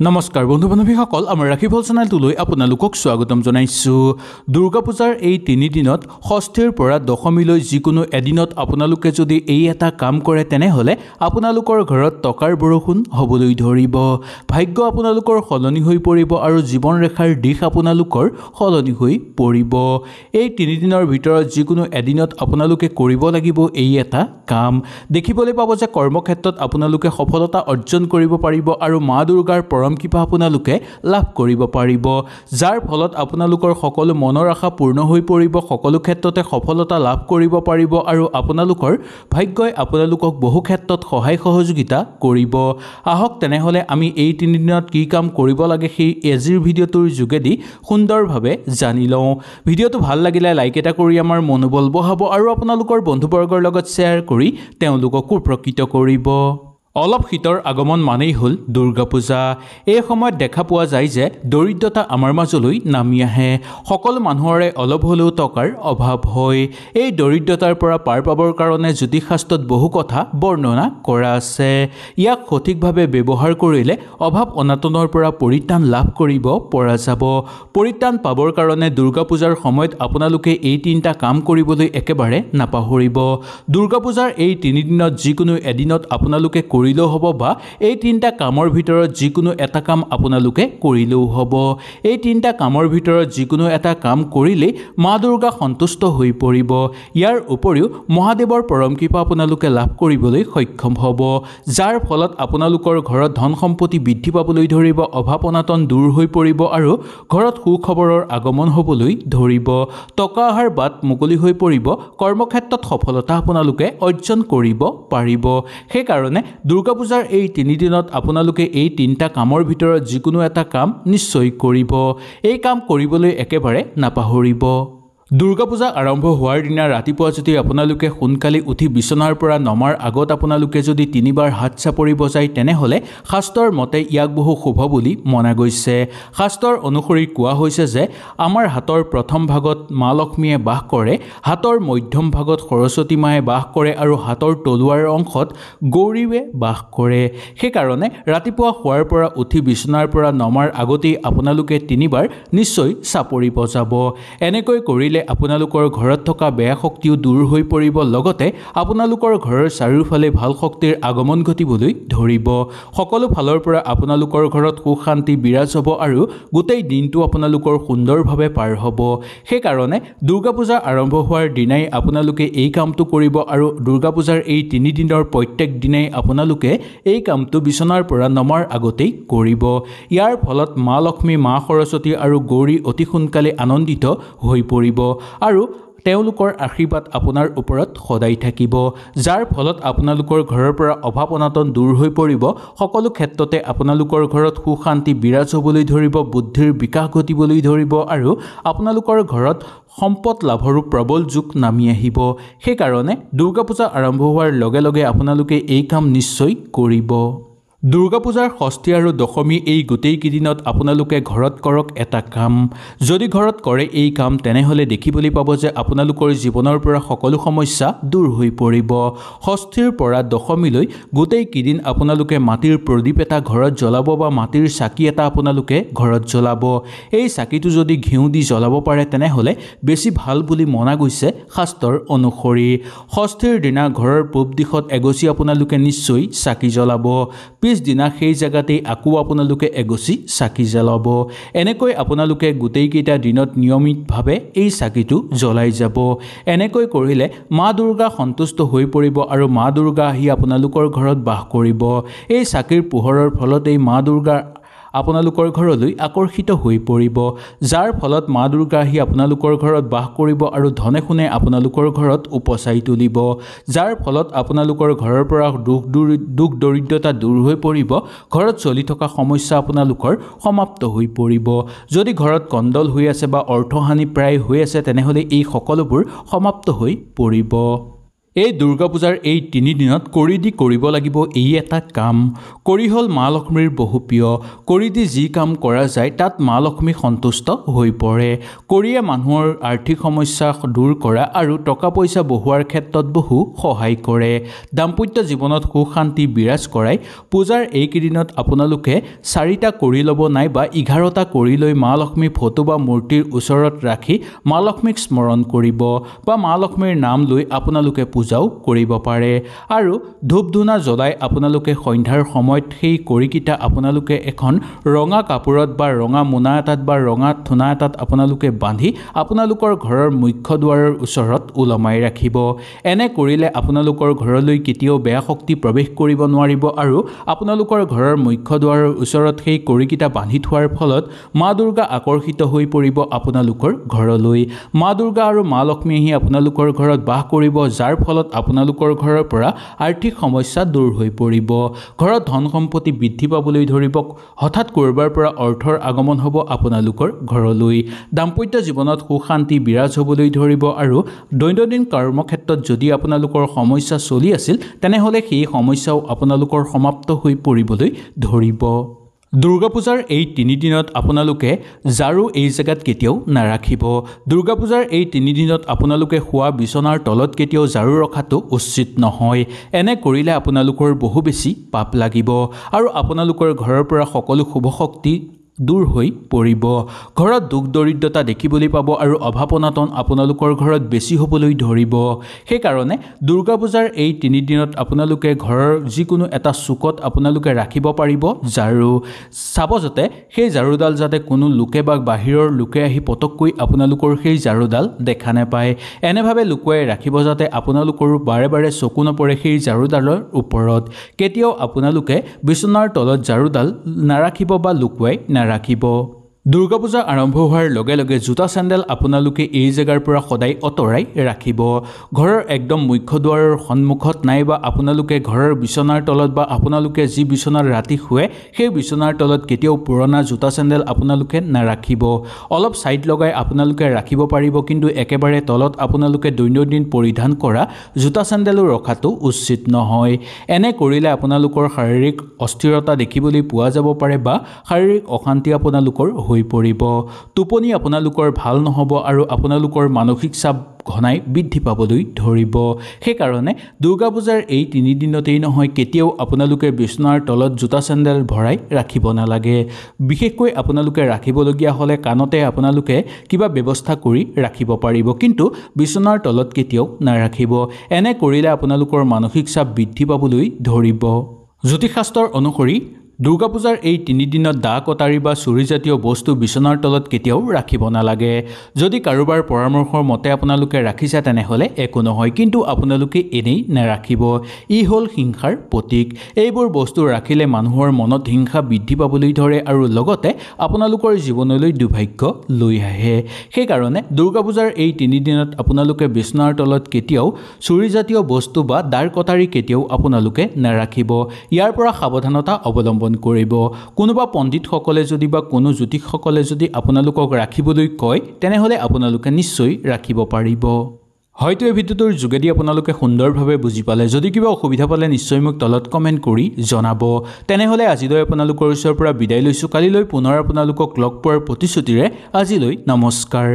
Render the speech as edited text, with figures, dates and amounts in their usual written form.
নমস্কাৰ বন্ধু বান্ধৱীসকল আমাৰ ৰাখিফল চেনেলটোলৈ আপোনালোকক স্বাগতম জনাইছোঁ। দুৰ্গা পূজাৰ এই 3 দিনত ষষ্ঠীৰ পৰা দশমীলৈ যিকোনো এদিনত আপোনালোকে যদি এই এটা কাম কৰে তেনেহ'লে আপোনালোকৰ ঘৰত টকাৰ বৰষুণ হ'বলৈ ধৰিব। ভাগ্য আপোনালোকৰ সলনি হৈ পৰিব আৰু জীৱন ৰেখাৰ দিশ আপোনালোকৰ সলনি হৈ পৰিব। এই 3 দিনৰ ভিতৰত যিকোনো এদিনত আপোনালোকে কৰিব লাগিব এই এটা কাম। দেখিবলৈ পাব যে কৰ্মক্ষেত্ৰত আপোনালোকে সফলতা অৰ্জন কৰিব পাৰিব আৰু মা দুৰ্গাৰ কিবা আপোনালোকে লাভ কৰিব পাৰিব, যাৰ ফলত আপোনালোকৰ সকলো মনৰ আশা পূৰ্ণ হৈ পৰিব, সকলো ক্ষেত্ৰতে সফলতা লাভ কৰিব পাৰিব আৰু আপোনালোকৰ ভাগ্যই আপোনালোকক বহু ক্ষেত্ৰত সহায় সহযোগিতা কৰিব। আহক তেনেহ'লে আমি এই 3 দিনত কি কাম কৰিব লাগে সেই আজিৰ ভিডিঅ'টোৰ যোগেদি সুন্দৰভাৱে জানি লওঁ। ভিডিঅ'টো ভাল লাগিলে লাইক এটা কৰি আমাৰ মনোবল বঢ়াব আৰু আপোনালোকৰ বন্ধুবৰ্গৰ লগত শ্বেয়াৰ কৰি তেওঁলোককো উপকৃত কৰিব। অলপ শীতৰ আগমন মানেই হ'ল দুৰ্গা পূজা। এই সময়ত দেখা পোৱা যায় যে দৰিদ্ৰতা আমাৰ মাজলৈ নামি আহে। সকলো মানুহৰে অলপ হ'লেও টকাৰ অভাৱ হয়। এই দৰিদ্ৰতাৰ পৰা পাৰ পাবৰ কাৰণে জ্যোতিষশাস্ত্ৰত বহু কথা বৰ্ণনা কৰা আছে। ইয়াক সঠিকভাৱে ব্যৱহাৰ কৰিলে অভাৱ অনাটনৰ পৰা পৰিত্ৰাণ লাভ কৰিব পৰা যাব। পৰিত্ৰাণ পাবৰ কাৰণে দুৰ্গা পূজাৰ সময়ত আপোনালোকে এই 3টা কাম কৰিবলৈ একেবাৰে নাপাহৰিব। দুৰ্গা পূজাৰ এই 3 দিনত যিকোনো এদিনত আপোনালোকে কৰিলেও হ'ব বা এই 3টা কামৰ ভিতৰত যিকোনো এটা কাম আপোনালোকে কৰিলেও হ'ব। এই 3টা কামৰ ভিতৰত যিকোনো এটা কাম কৰিলে মা দুৰ্গা সন্তুষ্ট হৈ পৰিব। ইয়াৰ উপৰিও মহাদেৱৰ পৰম কৃপা আপোনালোকে লাভ কৰিবলৈ সক্ষম হ'ব, যাৰ ফলত আপোনালোকৰ ঘৰত ধন সম্পত্তি বৃদ্ধি পাবলৈ ধৰিব, অভাৱ অনাটন দূৰ হৈ পৰিব আৰু ঘৰত সুখবৰৰ আগমন হ'বলৈ ধৰিব। টকা অহাৰ বাট মুকলি হৈ পৰিব, কৰ্মক্ষেত্ৰত সফলতা আপোনালোকে অৰ্জন কৰিব পাৰিব। সেইকাৰণে দুৰ্গা পূজাৰ এই 3 দিনত আপোনালোকে এই 3টা কামৰ ভিতৰত যিকোনো এটা কাম নিশ্চয় কৰিব। এই কাম কৰিবলৈ একেবাৰে নাপাহৰিব। দুৰ্গা পূজা আৰম্ভ হোৱাৰ দিনা ৰাতিপুৱা যদি আপোনালোকে সোনকালে উঠি বিচনাৰ পৰা নমাৰ আগত আপোনালোকে যদি 3বাৰ হাত চাপৰি বজায় তেনেহ'লে শাস্ত্ৰৰ মতে ইয়াক বহু শুভ বুলি মনা গৈছে। শাস্ত্ৰৰ অনুসৰি কোৱা হৈছে যে আমাৰ হাতৰ প্ৰথম ভাগত মা লক্ষ্মীয়ে বাস কৰে, হাতৰ মধ্যম ভাগত সৰস্বতী মায়ে বাস কৰে আৰু হাতৰ তলুৱাৰ অংশত গৌৰীয়ে বাস কৰে। সেইকাৰণে ৰাতিপুৱা শোৱাৰ পৰা উঠি বিচনাৰ পৰা নমাৰ আগতেই আপোনালোকে 3বাৰ নিশ্চয় চাপৰি বজাব। এনেকৈ কৰিলে আপোনালোকৰ ঘৰত থকা বেয়া শক্তিও দূৰ হৈ পৰিব, লগতে আপোনালোকৰ ঘৰৰ চাৰিওফালে ভাল শক্তিৰ আগমন ঘটিবলৈ ধৰিব। সকলো ফালৰ পৰা আপোনালোকৰ ঘৰত সুখ শান্তি বিৰাজ হ'ব আৰু গোটেই দিনটো আপোনালোকৰ সুন্দৰভাৱে পাৰ হ'ব। সেইকাৰণে দুৰ্গা পূজা আৰম্ভ হোৱাৰ দিনাই আপোনালোকে এই কামটো কৰিব আৰু দুৰ্গা পূজাৰ এই 3 দিনৰ প্ৰত্যেক দিনাই আপোনালোকে এই কামটো বিচনাৰ পৰা নমাৰ আগতেই কৰিব। ইয়াৰ ফলত মা লক্ষ্মী, মা সৰস্বতী আৰু গৌৰী অতি সোনকালে আনন্দিত হৈ পৰিব আৰু তেওঁলোকৰ আশীৰ্বাদ আপোনাৰ ওপৰত সদায় থাকিব, যাৰ ফলত আপোনালোকৰ ঘৰৰ পৰা অভাৱ অনাটন দূৰ হৈ পৰিব। সকলো ক্ষেত্ৰতে আপোনালোকৰ ঘৰত সুখ শান্তি বিৰাজ হ'বলৈ ধৰিব, বুদ্ধিৰ বিকাশ ঘটিবলৈ ধৰিব আৰু আপোনালোকৰ ঘৰত সম্পদ লাভৰো প্ৰবল যুগ নামি আহিব। সেইকাৰণে দুৰ্গা পূজা আৰম্ভ হোৱাৰ লগে লগে আপোনালোকে এই কাম নিশ্চয় কৰিব। দুৰ্গা পূজাৰ ষষ্ঠী আৰু দশমী এই গোটেই কেইদিনত আপোনালোকে ঘৰত কৰক এটা কাম। যদি ঘৰত কৰে এই কাম তেনেহ'লে দেখিবলৈ পাব যে আপোনালোকৰ জীৱনৰ পৰা সকলো সমস্যা দূৰ হৈ পৰিব। ষষ্ঠীৰ পৰা দশমীলৈ গোটেই কেইদিন আপোনালোকে মাটিৰ প্ৰদীপ এটা ঘৰত জ্বলাব বা মাটিৰ চাকি এটা আপোনালোকে ঘৰত জ্বলাব। এই চাকিটো যদি ঘিউ দি জ্বলাব পাৰে তেনেহ'লে বেছি ভাল বুলি মনা গৈছে শাস্ত্ৰৰ অনুসৰি। ষষ্ঠীৰ দিনা ঘৰৰ পূব দিশত এগছি আপোনালোকে নিশ্চয় চাকি জ্বলাব। পিছদিনা সেই জেগাতেই আকৌ আপোনালোকে এগছি চাকি জ্বলাব। এনেকৈ আপোনালোকে গোটেইকেইটা দিনত নিয়মিতভাৱে এই চাকিটো জ্বলাই যাব। এনেকৈ কৰিলে মা দুৰ্গা সন্তুষ্ট হৈ পৰিব আৰু মা দুৰ্গা আহি আপোনালোকৰ ঘৰত বাস কৰিব। এই চাকিৰ পোহৰৰ ফলতেই মা দুৰ্গা আপোনালোকৰ ঘৰলৈ আকৰ্ষিত হৈ পৰিব, যাৰ ফলত মা দুৰ্গা আহি আপোনালোকৰ ঘৰত বাস কৰিব আৰু ধনে সোণে আপোনালোকৰ ঘৰত উপচাই তুলিব, যাৰ ফলত আপোনালোকৰ ঘৰৰ পৰা দুখ দৰিদ্ৰতা দূৰ হৈ পৰিব। ঘৰত চলি থকা সমস্যা আপোনালোকৰ সমাপ্ত হৈ পৰিব। যদি ঘৰত কণ্ডল হৈ আছে বা অৰ্থহানি প্ৰায় হৈ আছে তেনেহ'লে এই সকলোবোৰ সমাপ্ত হৈ পৰিব। এই দুৰ্গা পূজাৰ এই 3 দিনত কৰিব লাগিব এই এটা কাম। কৰি হ'ল মা লক্ষ্মীৰ বহু প্ৰিয়। কৰি দি যি কাম কৰা যায় তাত মা লক্ষ্মী সন্তুষ্ট হৈ পৰে। কৰিয়ে মানুহৰ আৰ্থিক সমস্যা দূৰ কৰা আৰু টকা পইচা বঢ়োৱাৰ ক্ষেত্ৰত বহু সহায় কৰে। দাম্পত্য জীৱনত সুখ শান্তি বিৰাজ কৰাই পূজাৰ এইকেইদিনত আপোনালোকে 4টা কৰি ল'ব নাইবা 11টা কৰি লৈ মা লক্ষ্মী ফটো বা মূৰ্তিৰ ওচৰত ৰাখি মা লক্ষ্মীক স্মৰণ কৰিব বা মা লক্ষ্মীৰ নাম লৈ আপোনালোকে পূজাও কৰিব পাৰে। আৰু ধূপ ধূনা জ্বলাই আপোনালোকে সন্ধ্যাৰ সময়ত সেই কৰিকিটা আপোনালোকে এখন ৰঙা কাপোৰত বা ৰঙা মোনা এটাত বা ৰঙা থোনা এটাত আপোনালোকে বান্ধি আপোনালোকৰ ঘৰৰ মুখ্য দুৱাৰৰ ওচৰত ওলমাই ৰাখিব। এনে কৰিলে আপোনালোকৰ ঘৰলৈ কেতিয়াও বেয়া শক্তি প্ৰৱেশ কৰিব নোৱাৰিব আৰু আপোনালোকৰ ঘৰৰ মুখ্য দুৱাৰৰ ওচৰত সেই কৰিকিটা বান্ধি থোৱাৰ ফলত মা দুৰ্গা আকৰ্ষিত হৈ পৰিব আপোনালোকৰ ঘৰলৈ। মা দুৰ্গা আৰু মা লক্ষ্মী আহি আপোনালোকৰ ঘৰত বাস কৰিব, যাৰ ফলত আপোনালোকৰ ঘৰৰ পৰা আৰ্থিক সমস্যা দূৰ হৈ পৰিব। ঘৰত ধন সম্পত্তি বৃদ্ধি পাবলৈ ধৰিব। হঠাৎ কৰবাৰ পৰা অৰ্থৰ আগমন হ'ব আপোনালোকৰ ঘৰলৈ। দাম্পত্য জীৱনত সুখ শান্তি বিৰাজ হ'বলৈ ধৰিব আৰু দৈনন্দিন কৰ্মক্ষেত্ৰত যদি আপোনালোকৰ সমস্যা চলি আছিল তেনেহ'লে সেই সমস্যাও আপোনালোকৰ সমাপ্ত হৈ পৰিবলৈ ধৰিব। দুৰ্গা পূজাৰ এই 3 দিনত আপোনালোকে ঝাৰু এই জেগাত কেতিয়াও নাৰাখিব। দুৰ্গা পূজাৰ এই 3 দিনত আপোনালোকে শোৱা বিচনাৰ তলত কেতিয়াও ঝাৰু ৰখাটো উচিত নহয়। এনে কৰিলে আপোনালোকৰ বহু বেছি পাপ লাগিব আৰু আপোনালোকৰ ঘৰৰ পৰা সকলো শুভ শক্তি দূৰ হৈ পৰিব। ঘৰত দুখ দৰিদ্ৰতা দেখিবলৈ পাব আৰু অভাৱ অনাটন আপোনালোকৰ ঘৰত বেছি হ'বলৈ ধৰিব। সেইকাৰণে দুৰ্গা পূজাৰ এই 3 দিনত আপোনালোকে ঘৰৰ যিকোনো এটা চুকত আপোনালোকে ৰাখিব পাৰিব ঝাৰু। চাব যাতে সেই ঝাৰুডাল যাতে কোনো লোকে বা বাহিৰৰ লোকে আহি পটককৈ আপোনালোকৰ সেই ঝাৰুডাল দেখা নাপায়। এনেভাৱে লুকুৱাই ৰাখিব যাতে আপোনালোকৰো বাৰে বাৰে চকু নপৰে সেই ঝাৰুডালৰ ওপৰত। কেতিয়াও আপোনালোকে বিচনাৰ তলত ঝাৰুডাল নাৰাখিব বা লুকুৱাই ৰাখিব। দুৰ্গা পূজা আৰম্ভ হোৱাৰ লগে লগে জোতা চেণ্ডেল আপোনালোকে এই জেগাৰ পৰা সদায় আঁতৰাই ৰাখিব। ঘৰৰ একদম মুখ্য দুৱাৰৰ সন্মুখত নাইবা আপোনালোকে ঘৰৰ বিচনাৰ তলত বা আপোনালোকে যি বিচনাত ৰাতি শুৱে সেই বিচনাৰ তলত কেতিয়াও পুৰণা জোতা চেণ্ডেল আপোনালোকে নাৰাখিব। অলপ ছাইড লগাই আপোনালোকে ৰাখিব পাৰিব, কিন্তু একেবাৰে তলত আপোনালোকে দৈনন্দিন পৰিধান কৰা জোতা চেণ্ডেলো ৰখাটো উচিত নহয়। এনে কৰিলে আপোনালোকৰ শাৰীৰিক অস্থিৰতা দেখিবলৈ পোৱা যাব পাৰে বা শাৰীৰিক অশান্তি আপোনালোকৰ হৈ পৰিব। টোপনি আপোনালোকৰ ভাল নহ'ব আৰু আপোনালোকৰ মানসিক চাপ ঘনাই বৃদ্ধি পাবলৈ ধৰিব। সেইকাৰণে দুৰ্গা পূজাৰ এই 3 দিনতেই নহয় কেতিয়াও আপোনালোকে বিচনাৰ তলত জোতা চেণ্ডেল ভৰাই ৰাখিব নালাগে। বিশেষকৈ আপোনালোকে ৰাখিবলগীয়া হ'লে কাণতে আপোনালোকে কিবা ব্যৱস্থা কৰি ৰাখিব পাৰিব, কিন্তু বিচনাৰ তলত কেতিয়াও নাৰাখিব। এনে কৰিলে আপোনালোকৰ মানসিক চাপ বৃদ্ধি পাবলৈ ধৰিব। জ্যোতিষশাস্ত্ৰৰ অনুসৰি দুৰ্গা পূজাৰ এই 3 দিনত দা কটাৰী বা চুৰিজাতীয় বস্তু বিচনাৰ তলত কেতিয়াও ৰাখিব নালাগে। যদি কাৰোবাৰ পৰামৰ্শৰ মতে আপোনালোকে ৰাখিছে তেনেহ'লে একো নহয়, কিন্তু আপোনালোকে এনেই নাৰাখিব। ই হ'ল হিংসাৰ প্ৰতীক। এইবোৰ বস্তু ৰাখিলে মানুহৰ মনত হিংসা বৃদ্ধি পাবলৈ ধৰে আৰু লগতে আপোনালোকৰ জীৱনলৈ দুৰ্ভাগ্য লৈ আহে। সেইকাৰণে দুৰ্গা পূজাৰ এই 3 দিনত আপোনালোকে বিচনাৰ তলত কেতিয়াও চুৰিজাতীয় বস্তু বা দাৰ কটাৰী কেতিয়াও আপোনালোকে নাৰাখিব। ইয়াৰ পৰা সাৱধানতা অৱলম্বন কৰিব। কোনোবা পণ্ডিতসকলে যদি বা কোনো জ্যোতিষসকলে যদি আপোনালোকক ৰাখিবলৈ কয় তেনেহ'লে আপোনালোকে নিশ্চয় ৰাখিব পাৰিব। হয়তো এই ভিডিঅ'টোৰ যোগেদি আপোনালোকে সুন্দৰভাৱে বুজি পালে। যদি কিবা অসুবিধা পালে নিশ্চয় মোক তলত কমেণ্ট কৰি জনাব। তেনেহ'লে আজিলৈ আপোনালোকৰ ওচৰৰ পৰা বিদায় লৈছোঁ। কালিলৈ পুনৰ আপোনালোকক লগ পোৱাৰ প্ৰতিশ্ৰুতিৰে আজিলৈ নমস্কাৰ।